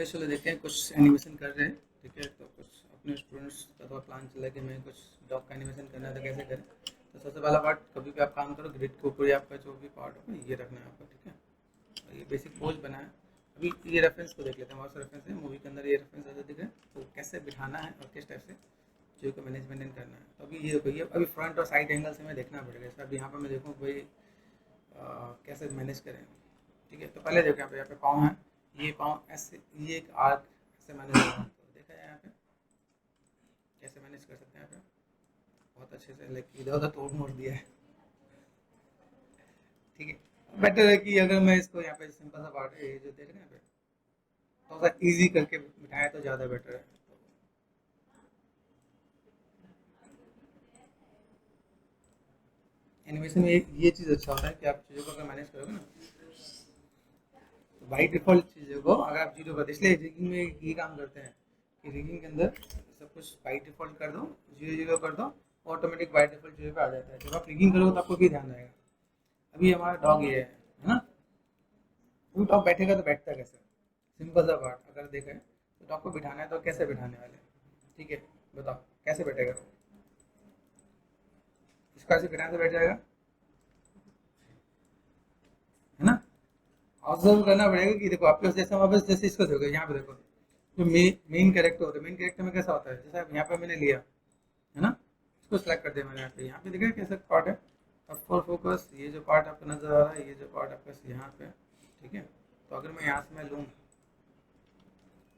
चलो देखते हैं कुछ एनिमेशन कर रहे हैं। ठीक है, तो कुछ अपने स्टूडेंट्स का थोड़ा प्लान चला कि मैं कुछ डॉग का एनिमेशन करना है तो कैसे करें। तो सबसे पहला पार्ट, कभी भी आप काम करो ग्रिड के ऊपर ही आपका जो भी पार्ट होगा ये रखना है आपको। ठीक है, और ये बेसिक पोज बना है। अभी ये रेफरेंस को देख लेते हैं, बहुत से रेफरेंस है मूवी के अंदर, ये रेफरेंस ऐसे दिख रहे हैं तो कैसे बिठाना है और किस टाइप से जो को मैनेज मेंटेन करना है। तो अभी ये देखो, ये अभी फ्रंट और साइड एंगल से मैं देखना पड़ेगा। जैसे अभी यहाँ पर मैं देखूँ भाई कैसे मैनेज करें। ठीक है, तो पहले देखो यहाँ पे पाँव है, ये पाँव ऐसे, ये एक आर्क ऐसे मैनेज होगा। तो देखा जाए यहाँ पे कैसे मैनेज कर सकते हैं। यहाँ पे बहुत अच्छे से लाइक इधर उधर तोड़ मोड़ दिया है। ठीक है, बेटर है कि अगर मैं इसको यहाँ पे सिंपल सा पार्ट है ये जो देख रहे हैं यहाँ पे थोड़ा सा ईजी करके बिठाया तो ज़्यादा बेटर है। एनिमेशन में ये चीज़ अच्छा होता है कि आप चीज़ों को अगर मैनेज करोगे ना तो बाई डिफ़ॉल्ट चीज़ों को अगर आप जीरो कर, इसलिए रिगिंग में ये काम करते हैं कि रिगिंग के अंदर सब कुछ बाई डिफ़ॉल्ट कर दो, जीरो जीरो कर दो, ऑटोमेटिक बाई डिफ़ॉल्ट जीरो पे आ जाता है। जब आप रिगिंग करोगे तो आपको भी ध्यान रहेगा। अभी हमारा डॉग ये है ना, अभी डॉग बैठेगा तो बैठता कैसे, सिंपल सा पार्ट अगर देखा है तो डॉग को बिठाना है तो कैसे बिठाने वाले हैं। ठीक है, बताओ कैसे बैठेगा। इसका ऐसे बिठाने से बैठ जाएगा, है ना। ऑब्जर्व करना पड़ेगा कि देखो आपके पास जैसे हमारे पास, जैसे इसको देखो यहाँ पे देखो जो मेन कैरेक्टर होता है, मेन कैरेक्टर में कैसा होता है, जैसे अब यहाँ पे मैंने लिया है ना, इसको सेलेक्ट कर दिया मैंने, यहाँ पे देखा कैसा पार्ट है। अब फॉर फोकस ये जो पार्ट आपको नजर आ रहा है, ये जो पार्ट आपका यहाँ पे, ठीक है। तो अगर मैं यहाँ से मैं लूँ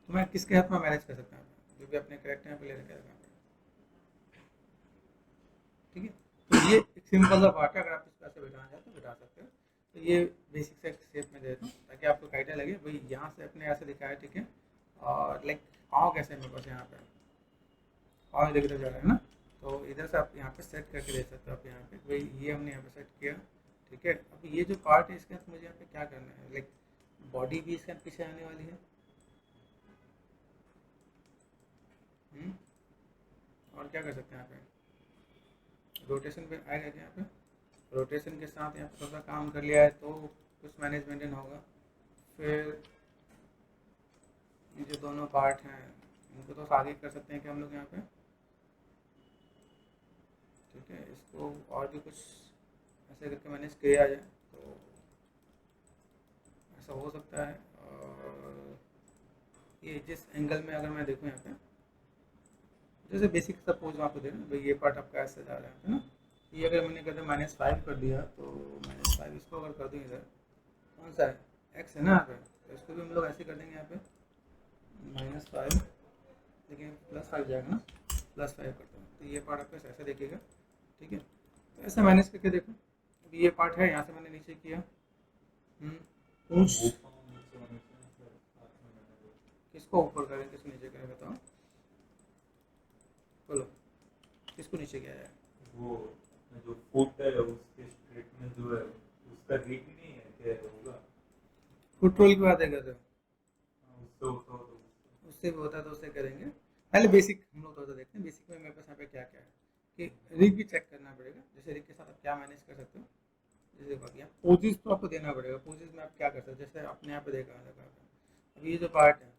तो मैं किसके हाथ में मैनेज कर सकता हूँ, जो भी अपने कैरेक्टर यहाँ पे ले रखे हैं। ठीक है, तो ये एक सिंपल सा पार्ट है, अगर आप इसको ऐसे बिठाना चाहते हो बिठा सकते हो। तो ये बेसिक से शेप में दे देता हूँ ताकि आपको आइडिया लगे भाई यहाँ से अपने ऐसे दिखाया। ठीक है, और लाइक पाँव कैसे है मेरे पास यहाँ पे, पाँव दिख जा रहा है ना, तो इधर से आप यहाँ पे सेट करके दे सकते हो। आप यहाँ पे भाई ये हमने यहाँ पे सेट किया। ठीक है, अब ये जो पार्ट है इसके अंदर मुझे यहाँ पे क्या करना है, लाइक बॉडी भी इसके पीछे आने वाली है। हम्म, और क्या कर सकते हैं यहाँ पे, रोटेशन पे आएगा क्या यहाँ पे, रोटेशन के साथ यहाँ पे थोड़ा सा काम कर लिया है तो कुछ मैनेजमेंट होगा। फिर ये जो दोनों पार्ट हैं इनको तो आगे कर सकते हैं कि हम लोग यहाँ पे। ठीक है, इसको और भी कुछ ऐसे करके मैनेज किया जाए तो ऐसा हो सकता है। और ये जिस एंगल में अगर मैं देखूँ यहाँ पे, जैसे बेसिक सपोज आपको देखना भाई ये पार्ट आपका ऐसे जा रहा है ना, ये अगर मैंने कर दिया -5 कर दिया तो -5 इसको अगर कर दूँ इधर, कौन सा है एक्स है ना यहाँ पे, तो इसको भी हम लोग ऐसे कर देंगे यहाँ पे -5, लेकिन +5 जाएगा ना, +5 करता हूँ तो ये पार्ट आपका ऐसे देखिएगा। ठीक है, तो ऐसे मैनेज करके देखो। अभी ये पार्ट है, यहाँ से मैंने नीचे किया। पूछ किसको ऊपर करें किसको नीचे करें बताओ, बोलो किसको नीचे किया जाए। वो जो फुट है उसके स्ट्रेट में जो है उसका रीच नहीं है क्या होगा। फुट रोल की बात है कर रहे हो, उससे होता हो तो उससे भी होता है तो उससे करेंगे। पहले बेसिक हम लोग थोड़ा सा देखते हैं, बेसिक में मेरे पास यहाँ पे क्या क्या है कि रिग भी चेक करना पड़ेगा। जैसे रिग के साथ आप क्या मैनेज कर सकते हो, जैसे देखो अभी पोजिस तो आपको देना पड़ेगा। पोजिस में आप क्या कर सकते हो, जैसे आपने यहाँ पे देखा अभी ये जो पार्ट है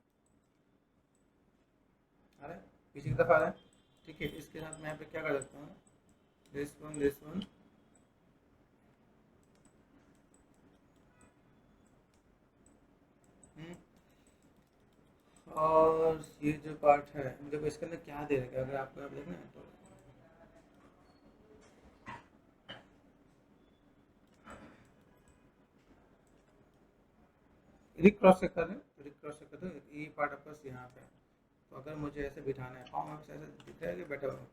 आ रहा है पीछे की तरफ आ रहा है। ठीक है, इसके साथ मैं यहाँ पे क्या कर सकता हूँ, दिस वन और ये जो पार्ट है देखो इसके अंदर क्या दे रखा है, अगर आपको आप देखना है तो रिक क्रॉस से कर रहे हैं, रिक क्रॉस से कर दो, ये पार्ट आपका यहाँ पे है। तो अगर मुझे ऐसे बिठाना है पाँव में ऐसे दिख रहा है कि बैठा हुआ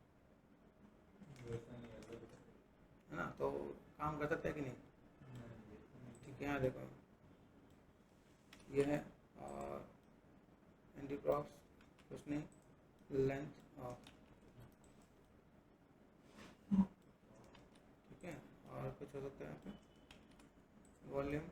वैसा नहीं है। है ना, तो काम कर सकता है कि नहीं। ठीक है, यहाँ देखो ये है और एंटी क्रॉस कुछ नहीं, लेंथ ऑफ। ठीक है, और कुछ हो सकता है यहाँ पे वॉल्यूम।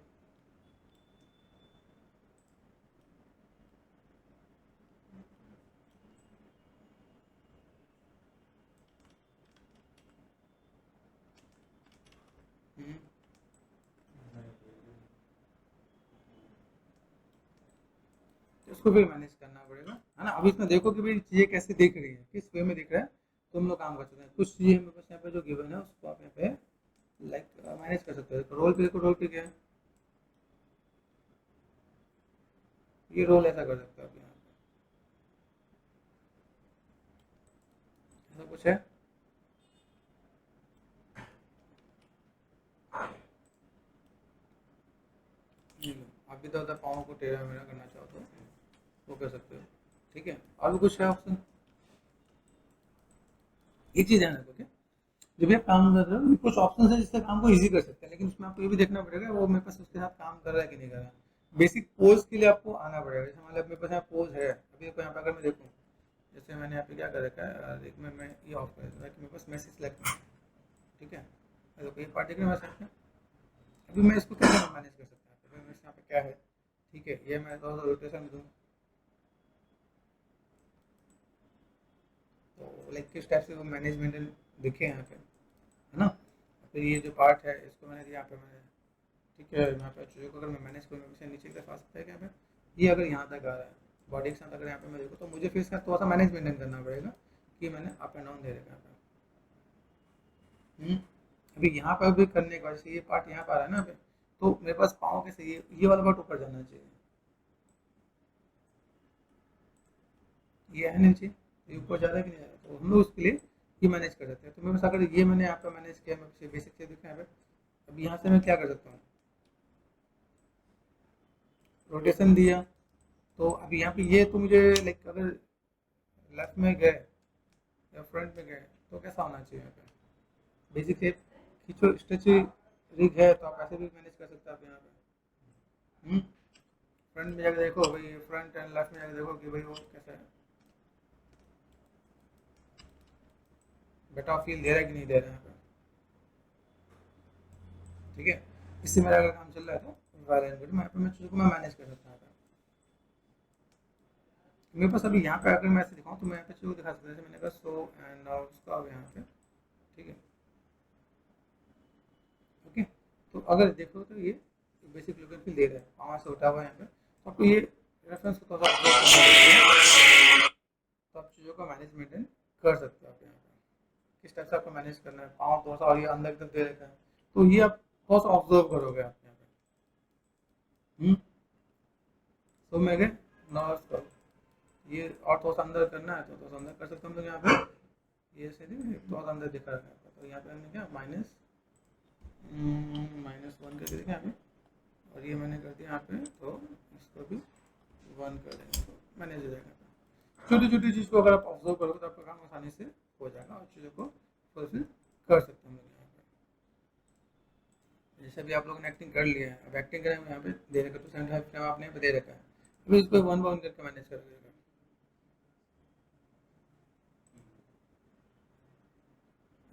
तो उसको भी मैनेज करना पड़ेगा, है ना। अभी इसमें देखो कि भाई चीज़ें कैसे दिख रही है, किस वे में दिख रहा है, तो हम लोग काम कर सकते हैं। कुछ चीज़ें हमें बस यहाँ पे जो गिवन है उसको आप यहाँ पे लाइक मैनेज कर सकते हो। रोल पे देखो, रोल पे क्या है, ये रोल ऐसा कर सकते हो आप यहाँ पे, ऐसा कुछ है। आप भी तो अगर पाँव को टेढ़ा मेढ़ा करना चाहो तो वो कर सकते हो, ठीक है। और भी कुछ है ऑप्शन, एक चीज़ ध्यान रखो, जब भी आप काम कर रहे हो कुछ ऑप्शन है जिससे काम को इजी कर सकते हैं, लेकिन उसमें आपको ये भी देखना पड़ेगा वो मेरे पास उसके साथ काम कर रहा है कि नहीं कर रहा है। बेसिक पोज के लिए आपको आना पड़ेगा। जैसे मान लो मेरे पास यहाँ पोज है, अभी देखो यहाँ पे अगर मैं देखूँ, जैसे मैंने यहाँ पे क्या कर रखा है, एक मैं ये ऑफ कर देता हूँ कि मेरे पास मैसेज सेलेक्ट है, ठीक है। देखो ये पार्ट देख रहे हैं मैसेज में, अभी मैं इसको कैसे मैनेज कर सकता हूँ, अभी मेरे यहाँ पे क्या है, ठीक है। ये मैं थोड़ा सा रोटेशन दूँ तो लाइक किस टाइप से वो मैनेजमेंट दिखे यहाँ पे, है ना। फिर ये जो पार्ट है इसको मैंने यहाँ पे मैंने, ठीक है, यहाँ पे चीज़ों को अगर मैं मैनेज करूँ इसे नीचे की तरफ आ सकता है क्या पे, ये अगर यहाँ तक आ रहा है बॉडी के साथ, अगर यहाँ पे मैं देखूँ तो मुझे फिर इसका थोड़ा सा मैनेज मेंटेन करना पड़ेगा कि मैंने अप एंड डाउन दे रखा है। अभी यहाँ पर भी करने के बाद से ये पार्ट यहाँ पर आ रहा है ना अभी, तो मेरे पास पाँव कैसे ये वाला पार्ट ऊपर जाना चाहिए, ये है नीचे, ये ऊपर जा रहा है कि नहीं जा रहा, तो हम लोग उसके लिए ये मैनेज कर सकते हैं। तो मेरे पास अगर ये मैंने यहाँ पे मैनेज किया, मैं बेसिक चीज़ दिखा है। अब यहाँ से मैं क्या कर सकता हूँ, रोटेशन दिया, तो अब यहाँ पे ये तो मुझे लाइक अगर लेफ्ट में गए या फ्रंट में गए तो कैसा होना चाहिए यहाँ पे, बेसिक से खींचो स्ट्रेच रिग है तो आप ऐसे भी मैनेज कर सकते हैं आप यहाँ पे। फ्रंट में जाकर देखो भाई, फ्रंट एंड लेफ्ट में जाकर देखो कि भाई वो कैसा है, बेटा फील दे रहा है कि नहीं दे रहा है यहाँ पे, ठीक है। इससे मेरा अगर काम चल रहा है तो वेल एंड गुड, मैं चीज़ों को मैं मैनेज कर सकता हूँ। मेरे पास अभी यहाँ पे अगर मैं ऐसे दिखाऊँ तो मैं यहाँ पे चीज़ों को दिखा सकता हूँ, जैसे मैंने कहा सो एंड उसका अब यहाँ पे, ठीक है, ओके। तो अगर देखो तो ये बेसिक लुक एंड फील दे रहा है, पाँव से उठा हुआ है यहाँ पे, तो आपको ये रेफरेंस को थोड़ा सा observe करना पड़ेगा, तो आप चीज़ों का मैनेज मेंटेन कर सकते हो आप यहाँ पे, किस टाइप से आपको मैनेज करना है। पाँव थोड़ा सा और ये अंदर की तरफ दे रखा है, तो ये आप थोड़ा सा ऑब्जर्व करोगे आप यहाँ पे। तो मैं गए नॉर्थ, ये और थोड़ा सा अंदर करना है तो थोड़ा सा अंदर कर सकते हम लोग यहाँ पे, ये सीधे थोड़ा सा अंदर दिखा रखा है, तो यहाँ पे हमने क्या -1 करके देखा यहाँ पे, और ये मैंने कर दिया यहाँ पे, तो इसको भी 1 कर देंगे तो मैनेज हो जाएगा। छोटी छोटी चीज़ को अगर आप ऑब्जर्व करोगे तो आपका काम आसानी से हो जाएगा और चीज़ों को फुलफिल कर सकते हैं हम लोग यहाँ पे। जैसे भी आप लोगों ने एक्टिंग कर लिया है, अब एक्टिंग करें यहाँ पे दे रखा, तो 75 फ्रेम आपने यहाँ पे दे रखा है, अभी इसको 1 बाय 1 करके मैनेज कर देगा।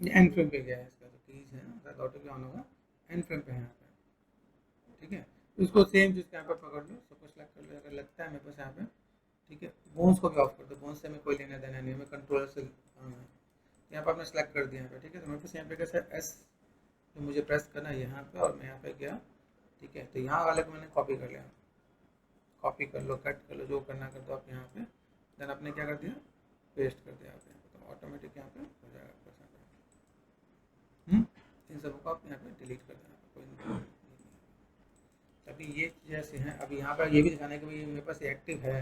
ये एंड फ्रेम पे गया है, इसका जो कीज है ना ऑटो क्या ऑन होगा, एंड फ्रेम पे है यहाँ पे, ठीक है। तो इसको सेम चीज़ यहाँ पे पकड़ लो, सब कुछ सेलेक्ट कर लो, अगर लगता है मेरे पास यहाँ पे, ठीक है। बोन्स को भी ऑफ कर दो, बोन्स से हमें कोई लेना देना नहीं है, हमें कंट्रोलर से यहाँ पर आपने सेलेक्ट कर दिया यहाँ पे, ठीक है। तो मेरे पास यहाँ पे कैसे एस जो मुझे प्रेस करना है यहाँ पे, और मैं यहाँ पे गया, ठीक है। तो यहाँ वाले को मैंने कॉपी कर लिया, कॉपी कर लो, कट कर लो, जो करना कर दो आप यहाँ पे, देन आपने क्या कर दिया, पेस्ट कर दिया आप यहाँ पे, तो ऑटोमेटिक यहाँ पे हो जाएगा आपका यहाँ पे। इन सबको आप यहाँ पे डिलीट कर देना, कोई अभी ये चीज़ ऐसे हैं। अभी यहाँ पर ये भी दिखाना है कि भाई मेरे पास एक्टिव है,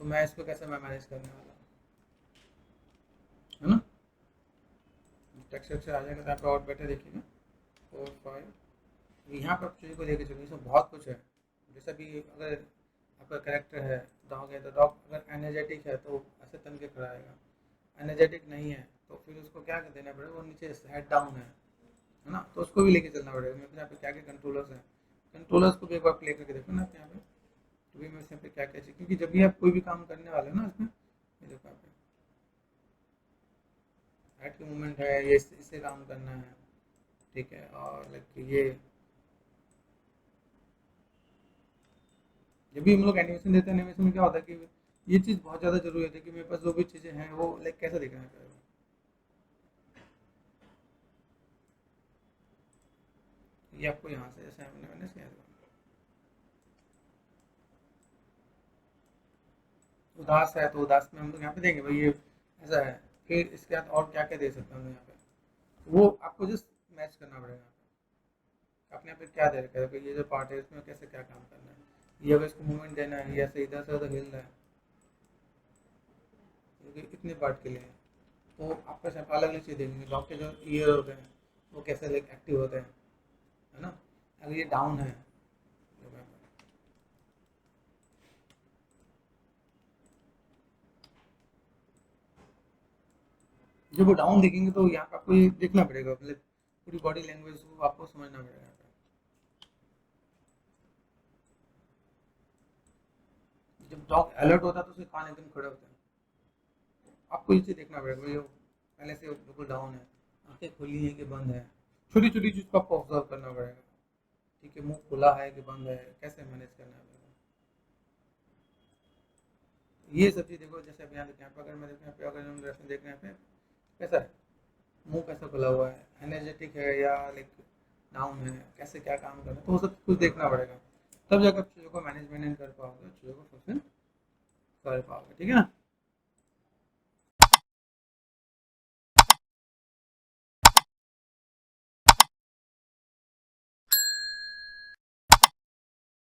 तो मैं इसको कैसे मैं मैनेज करने वाला हूँ, है ना। टेक्सचर से आ जाएगा तो आप और बेटर देखिएगा 4 5, यहाँ पर चीज़ को लेकर चलिए, इसमें बहुत कुछ है। जैसे भी अगर आपका कैरेक्टर है डॉग है, तो डॉग अगर एनर्जेटिक है तो ऐसे तन के खड़ा आएगा, एनर्जेटिक नहीं है तो फिर उसको क्या देना पड़ेगा, वो नीचे हेड डाउन है ना, तो उसको भी लेके चलना पड़ेगा। मेरे यहाँ पे क्या क्या कंट्रोलर्स हैं, कंट्रोलर्स को भी एक बार प्ले करके देखो ना आप यहाँ पे, तो भी मैं यहाँ पे क्या क्या चीज़, क्योंकि जब भी आप कोई भी काम करने वाले हो ना इसमें, ये देखो यहाँ पे हेड की मूवमेंट है, ये इससे काम करना है, ठीक है। और लाइक ये जब भी हम लोग एनिमेशन देते हैं, एनिमेशन में क्या होता है कि ये चीज़ बहुत ज़्यादा जरूरी होती है कि मेरे पास जो भी चीज़ें हैं वो लाइक कैसे दिखना है, ये आपको यहाँ से जैसे मैंने मैंने किया था। उदास है तो उदास में हम लोग यहाँ पे देंगे भाई ये ऐसा है। फिर इसके बाद और क्या क्या दे सकते हैं हम लोग यहाँ पे, वो आपको जस्ट मैच करना पड़ेगा यहाँ पे। आपने यहाँ पे क्या दे रखा है कि ये जो पार्ट है इसमें कैसे क्या काम करना है, ये अगर इसको मूवमेंट देना है, ये ऐसे इधर से उधर हिल रहा है, क्योंकि इतने पार्ट के लिए है। तो आपको सिर्फ अलग अलग चीज़ देखेंगे। डॉग के जो ईयर होते हैं वो कैसे लाइक एक्टिव होते हैं, है ना। अगर ये डाउन है, जब वो डाउन देखेंगे तो यहाँ पे आपको ये देखना पड़ेगा, मतलब पूरी बॉडी लैंग्वेज को आपको समझना पड़ेगा यहाँ पे। जब डॉग अलर्ट होता है तो उसके कान एकदम खड़े होते हैं। आपको ये चीज़ देखना पड़ेगा भाई वो पहले से बिल्कुल डाउन है, आंखें खुली हैं कि बंद है, छोटी छोटी चीज़ को आपको ऑब्जर्व करना पड़ेगा। ठीक है, मुंह खुला है कि बंद है, कैसे मैनेज करना है आपको। ये सब चीज़ देखो। जैसे अब यहाँ पे अगर मैं देखूँ, यहाँ पे अगर हम रेफरेंस देख रहे हैं यहाँ पे कैसा है, मुंह कैसा खुला हुआ है, एनर्जेटिक है या लाइक डाउन है, कैसे क्या काम कर रहा है, तो वो सब कुछ देखना पड़ेगा। तब जाकर आप चीज़ों को मैनेजमेंट कर पाओगे, चीज़ों को फुलफिल कर पाओगे। ठीक है ना।